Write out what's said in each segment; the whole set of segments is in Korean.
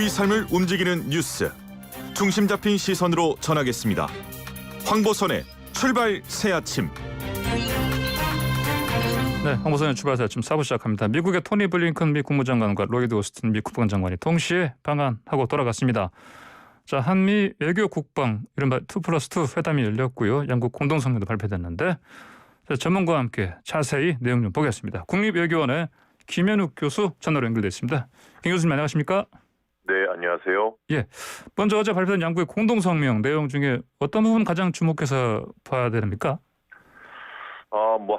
우리 삶을 움직이는 뉴스, 중심 잡힌 시선으로 전하겠습니다. 황보선의 출발 새아침. 네, 황보선의 출발 새아침 4부 시작합니다. 미국의 토니 블링컨 미 국무장관과 로이드 오스틴 미 국방장관이 동시에 방한하고 돌아갔습니다. 자, 한미 외교 국방 이른바 2+2 회담이 열렸고요. 양국 공동 성명도 발표됐는데 자, 전문가와 함께 자세히 내용 좀 보겠습니다. 국립외교원의 김현욱 교수 전화로 연결됐습니다. 김 교수님 안녕하십니까? 네, 안녕하세요. 예, 먼저 어제 발표된 양국의 공동 성명 내용 중에 어떤 부분 가장 주목해서 봐야 됩니까?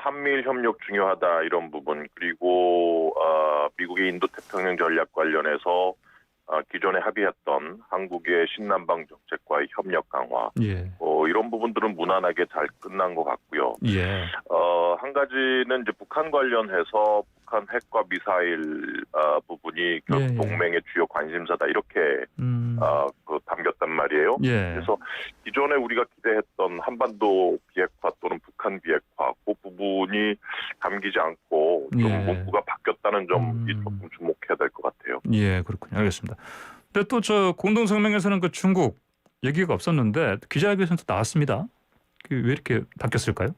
한미일 협력 중요하다 이런 부분, 그리고 미국의 인도 태평양 전략 관련해서 기존에 합의했던 한국의 신남방 정책과의 협력 강화, 예, 이런 부분들은 무난하게 잘 끝난 것 같고요. 예, 한 가지는 이제 북한 관련해서 북한 핵과 미사일 부분이 결국 예. 동맹의 주요 관심사다 이렇게 담겼단 말이에요. 예, 그래서 기존에 우리가 기대했던 한반도 비핵화 또는 북한 비핵화 그 부분이 담기지 않고 좀 예. 문구가 바뀌었다는 점이 조금 주목해야 될 것 같아요. 예, 그렇군요. 알겠습니다. 근데 또 저 공동 성명에서는 그 중국 얘기가 없었는데 기자회견에서 나왔습니다. 왜 이렇게 바뀌었을까요?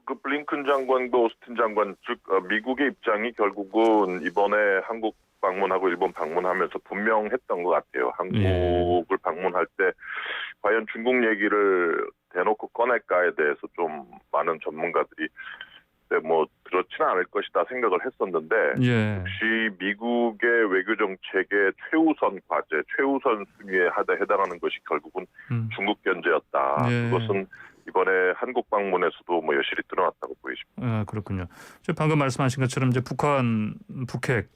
그 블링컨 장관도 오스틴 장관, 즉 미국의 입장이 결국은 이번에 한국 방문하고 일본 방문하면서 분명했던 것 같아요. 한국을 방문할 때 과연 중국 얘기를 대놓고 꺼낼까에 대해서 좀 많은 전문가들이 그렇지는 않을 것이다 생각을 했었는데, 예, 역시 미국의 외교 정책의 최우선 과제, 최우선 순위에 해당하는 것이 결국은 중국 견제였다. 예. 그것은 이번에 한국 방문에서도 여실히 드러났다고 보여집니다. 그렇군요. 방금 말씀하신 것처럼 이제 북한, 북핵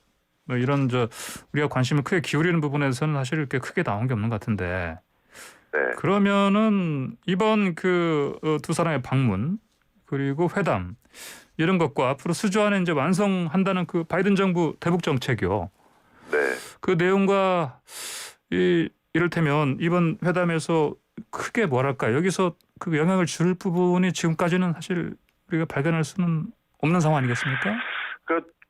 이런 우리가 관심을 크게 기울이는 부분에서는 사실 이렇게 크게 나온 게 없는 것 같은데. 네. 그러면은 이번 두 사람의 방문 그리고 회담 이런 것과 앞으로 수주 안에 이제 완성한다는 그 바이든 정부 대북 정책이요. 네. 그 내용과 이를테면 이번 회담에서 크게 뭐랄까 여기서 그 영향을 줄 부분이 지금까지는 사실 우리가 발견할 수는 없는 상황 아니겠습니까?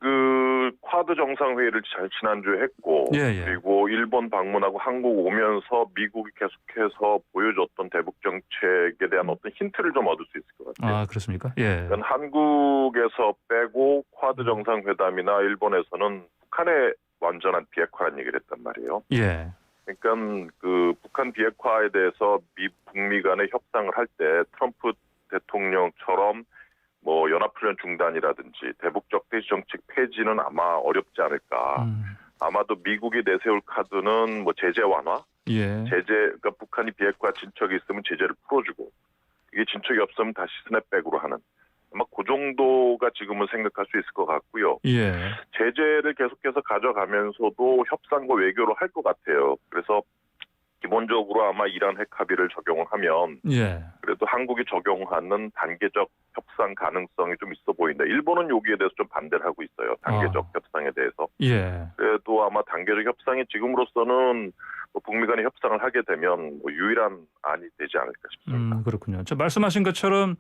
그 쿼드 정상회의를 지난주에 했고, 예. 그리고 일본 방문하고 한국 오면서 미국이 계속해서 보여줬던 대북 정책에 대한 어떤 힌트를 좀 얻을 수 있을 것 같아요. 아, 그렇습니까? 예. 그러니까 한국에서 빼고 쿼드 정상회담이나 일본에서는 북한의 완전한 비핵화라는 얘기를 했단 말이에요. 예. 그러니까 그 북한 비핵화에 대해서 북미 간의 협상을 할 때 트럼프 대통령처럼 연합훈련 중단이라든지 대북적 대시 정책 폐지는 아마 어렵지 않을까. 아마도 미국이 내세울 카드는 제재 완화, 예. 그러니까 북한이 비핵화 진척이 있으면 제재를 풀어주고, 이게 진척이 없으면 다시 스냅백으로 하는, 아마 그 정도가 지금은 생각할 수 있을 것 같고요. 예. 제재를 계속해서 가져가면서도 협상과 외교를 할 것 같아요. 그래서 기본적으로 아마 이란 핵 합의를 적용을 하면 예. 그래도 한국이 적용하는 단계적 협상 가능성이 좀 있어 보인다. 일본은 여기에 대해서 좀 반대를 하고 있어요. 단계적 협상에 대해서. 예. 그래도 아마 단계적 협상이 지금으로서는 북미 간의 협상을 하게 되면 유일한 안이 되지 않을까 싶습니다. 그렇군요. 말씀하신 것처럼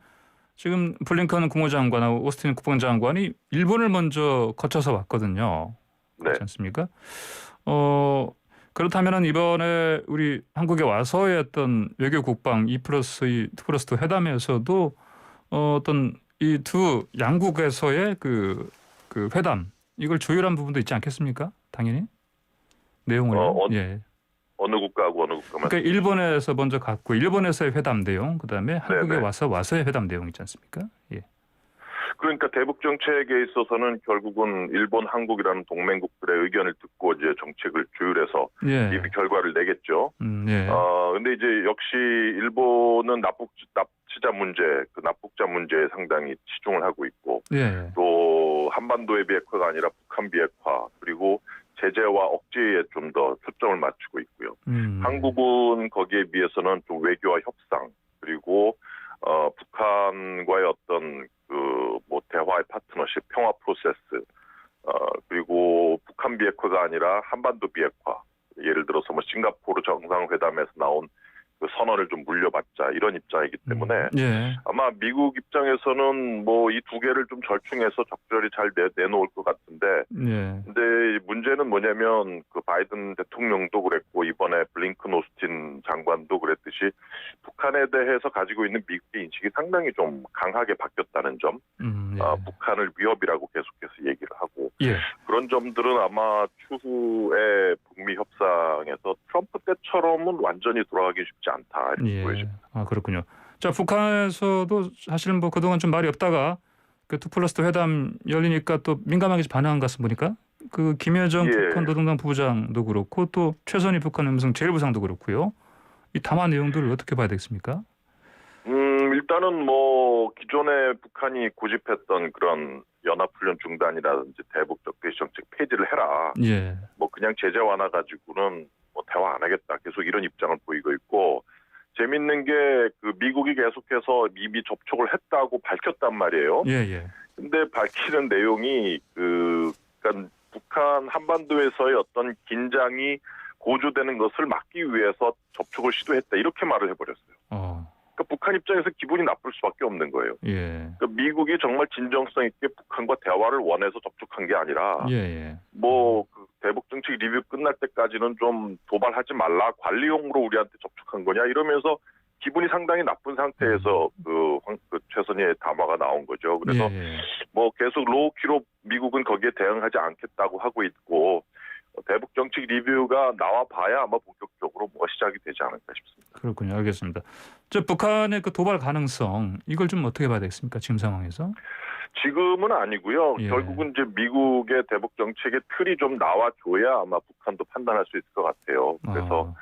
지금 블링컨 국무장관하고 오스틴 국방장관이 일본을 먼저 거쳐서 왔거든요. 그렇지 않습니까? 그렇다면 이번에 우리 한국에 와서의 어떤 외교 국방 2+2 회담에서도 어떤 이 두 양국에서의 그 회담 이걸 조율한 부분도 있지 않겠습니까? 당연히 내용을 예. 어느 국가하고 어느 국가만. 그러니까 일본에서 먼저 갔고 일본에서의 회담 내용, 그다음에 한국에 네네. 와서의 회담 내용 있지 않습니까? 예. 그러니까 대북 정책에 있어서는 결국은 일본, 한국이라는 동맹국들의 의견을 듣고 이제 정책을 조율해서 예. 이 결과를 내겠죠. 예. 근데 이제 역시 일본은 납치자 문제, 그 납북자 문제에 상당히 치중을 하고 있고, 예. 또 한반도의 비핵화가 아니라 북한 비핵화, 그리고 제재와 억제에 좀 더 초점을 맞추고 있고요. 한국은 거기에 비해서는 좀 외교와 협상, 그리고 북한과의 어떤 대화의 파트너십, 평화 프로세스, 그리고 북한 비핵화가 아니라 한반도 비핵화, 예를 들어서 싱가포르 정상회담에서 나온 그 선언을 좀 물려받자 이런 입장이기 때문에 예. 아마 미국 입장에서는 뭐 이 두 개를 좀 절충해서 적절히 잘 내놓을 것 같은데 예. 근데 문제는 뭐냐면 그 바이든 대통령도 그랬고 이번에 블링컨 오스틴 장관도 그랬듯이 북한에 대해서 가지고 있는 미국의 인식이 상당히 좀 강하게 바뀌었다는 점, 예. 북한을 위협이라고 계속해서 얘기를 하고 예. 그런 점들은 아마 추후에 북미 협상에서 트럼프 때처럼은 완전히 돌아가기 쉽지 않다 이렇게 예. 보여집니다. 아, 그렇군요. 자, 북한에서도 사실은 뭐 그동안 좀 말이 없다가 그 2+2 회담 열리니까 또 민감하게 반응한 것 같습니다. 보니까 그 김여정 예. 북한 노동당 부부장도 그렇고 또 최선희 북한 음성 제1부상도 그렇고요. 이 담화 내용들을 어떻게 봐야 되겠습니까? 일단은 뭐 기존에 북한이 고집했던 그런 연합훈련 중단이라든지 대북 적대시 정책 폐지를 해라. 예. 뭐 그냥 제재 완화 가지고는 뭐 대화 안 하겠다. 계속 이런 입장을 보이고 있고 재밌는 게 그 미국이 계속해서 이미 접촉을 했다고 밝혔단 말이에요. 예, 예. 근데 밝히는 내용이 그러니까 북한 한반도에서의 어떤 긴장이 고조되는 것을 막기 위해서 접촉을 시도했다. 이렇게 말을 해버렸어요. 그러니까 북한 입장에서 기분이 나쁠 수밖에 없는 거예요. 예. 그러니까 미국이 정말 진정성 있게 북한과 대화를 원해서 접촉한 게 아니라 예, 예. 그 대북 정책 리뷰 끝날 때까지는 좀 도발하지 말라 관리용으로 우리한테 접촉한 거냐 이러면서 기분이 상당히 나쁜 상태에서 그 최선희의 담화가 나온 거죠. 그래서 예, 예. 뭐 계속 로우키로 미국은 거기에 대응하지 않겠다고 하고 있고 대북 정책 리뷰가 나와 봐야 아마 본격적으로 뭐가 시작이 되지 않을까 싶습니다. 그렇군요. 알겠습니다. 저 북한의 그 도발 가능성 이걸 좀 어떻게 봐야 되겠습니까? 지금 상황에서? 지금은 아니고요. 예. 결국은 이제 미국의 대북 정책의 틀이 좀 나와줘야 아마 북한도 판단할 수 있을 것 같아요. 그래서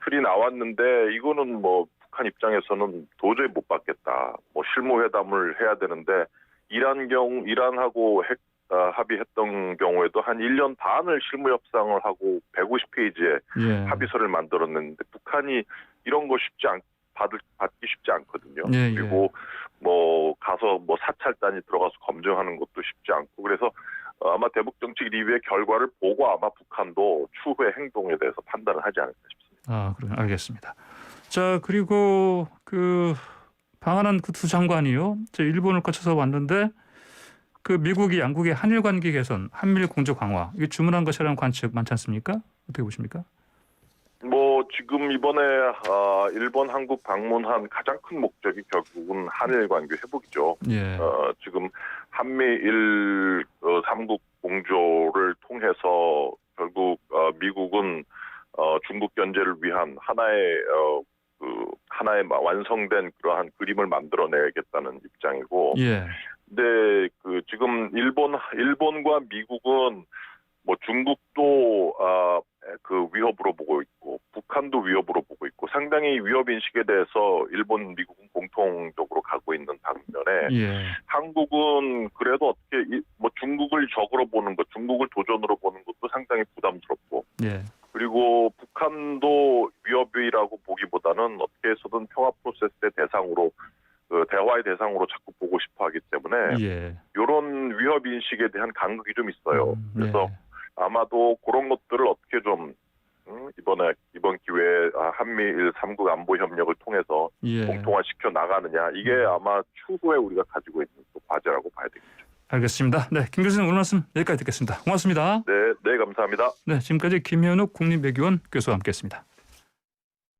틀이 나왔는데 이거는 뭐 북한 입장에서는 도저히 못 받겠다. 뭐 실무 회담을 해야 되는데 이란하고 합의했던 경우에도 한 1년 반을 실무 협상을 하고 150페이지의 예. 합의서를 만들었는데 북한이 이런 거 받기 쉽지 않거든요. 예, 예. 그리고 뭐 가서 뭐 사찰단이 들어가서 검증하는 것도 쉽지 않고 그래서 아마 대북 정책 리뷰의 결과를 보고 아마 북한도 추후의 행동에 대해서 판단을 하지 않을까 싶습니다. 아, 그럼 알겠습니다. 자, 그리고 그 방한한 그 두 장관이요. 저 일본을 거쳐서 왔는데 그 미국이 양국의 한일 관계 개선, 한미일 공조 강화 이게 주문한 것이라는 관측 많지 않습니까? 어떻게 보십니까? 뭐 지금 이번에 일본 한국 방문한 가장 큰 목적이 결국은 한일 관계 회복이죠. 예. 지금 한미일 3국 공조를 통해서 결국 미국은 중국 견제를 위한 하나의 완성된 그러한 그림을 만들어내겠다는 입장이고. 예. 근데 지금 일본과 미국은 뭐 중국도 위협으로 보고 있고 북한도 위협으로 보고 있고 상당히 위협 인식에 대해서 일본, 미국은 공통적으로 가고 있는 반면에 예. 한국은 그래도 어떻게 뭐 중국을 적으로 보는 것, 중국을 도전으로 보는 것도 상당히 부담스럽고 예. 그리고 북한도 위협이라고 보기보다는 어떻게 해서든 평화 프로세스의 대상으로 대화의 대상으로 자꾸 보고 싶어하기 때문에 예. 이런 위협 인식에 대한 간극이 좀 있어요. 그래서 예. 아마도 그런 것들을 어떻게 좀 이번 기회에 한미일 3국 안보 협력을 통해서 예. 공통화시켜 나가느냐 이게 아마 추후에 우리가 가지고 있는 또 과제라고 봐야 되겠죠. 알겠습니다. 네, 김 교수님 오늘 말씀 여기까지 듣겠습니다. 고맙습니다. 네, 감사합니다. 네, 지금까지 김현욱 국립외교원 교수와 함께했습니다.